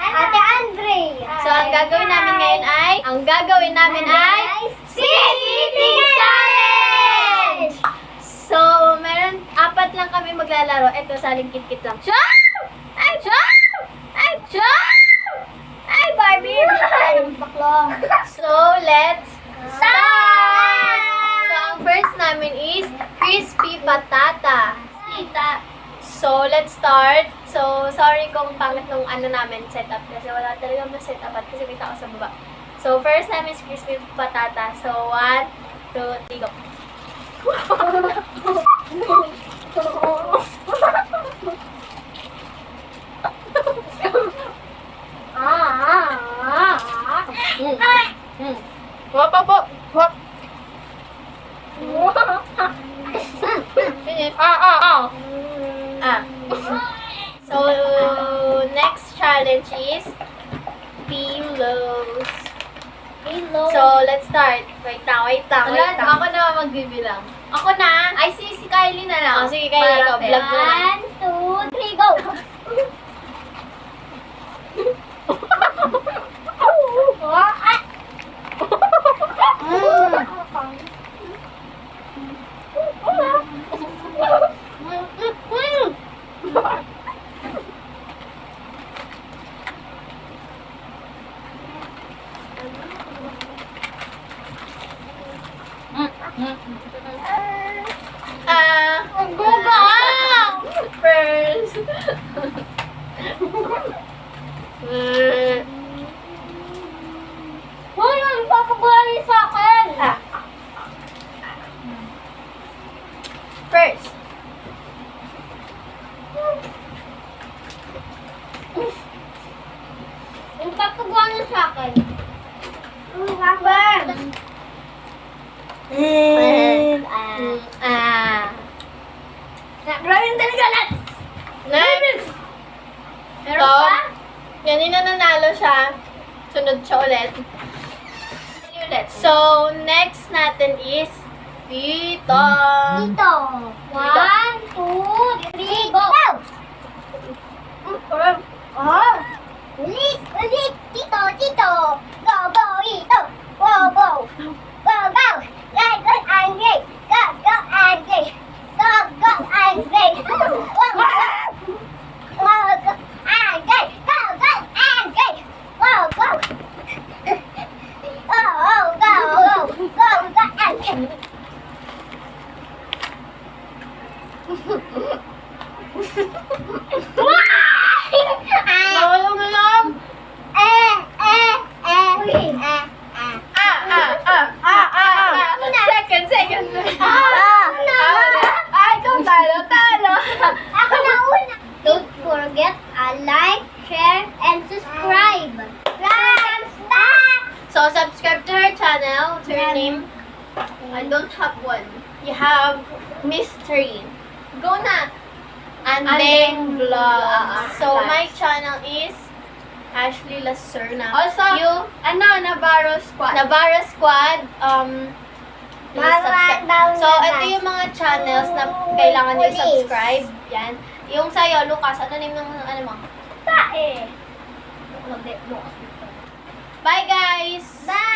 Ate Andre. So, ang gagawin namin ay Sweet Eating Challenge! So, meron 4 lang kami maglalaro. Ito, saling kit-kit lang. Ay, Barbie! So, let's start! So, ang first namin is crispy patata. So, let's start. So, sorry kung pangit nung namin setup kasi wala talaga ma-setup at kasi may tao sa baba. So, first namin is crispy patata. So, 1, 2, 3, go. Wap. So, next challenge is pillows. So, let's start. Wait lang. Ako na magbibilang. Ako na. Ay, si Kylie na lang. Oh, sige, Kylie, ikaw. Vlog mo na. 1, 2, 3, go! Ang gugang! First. Hoy, magpapagulay sa akin! First. Magpapagulay sa akin. Maraming daligalan! Next. Meron pa? Ganina nanalo siya. Sunod siya ulit. So, next natin is dito. Dito. 1, 2, 3, go! Oh! Ulit! Dito! Go! Ito! Go! Go! Go, Andre! Go, Andre! Go, Andre! Go, Andre! Go, Andre! Second. Ay, talo. Ako na una! Don't forget like, share, and subscribe! So, subscribe to her channel. To her name. I don't have one. You have Mystery. Go na! Andeng Vlog. So, Vlogs. my channel is Ashley Lacerna. Also, Navarro Squad. Navarra Squad. Please subscribe. So, ito yung mga channels na kailangan nyo subscribe. Yan. Yung sa'yo, Lucas, ano name ng mo? Tae! Bye, guys! Bye!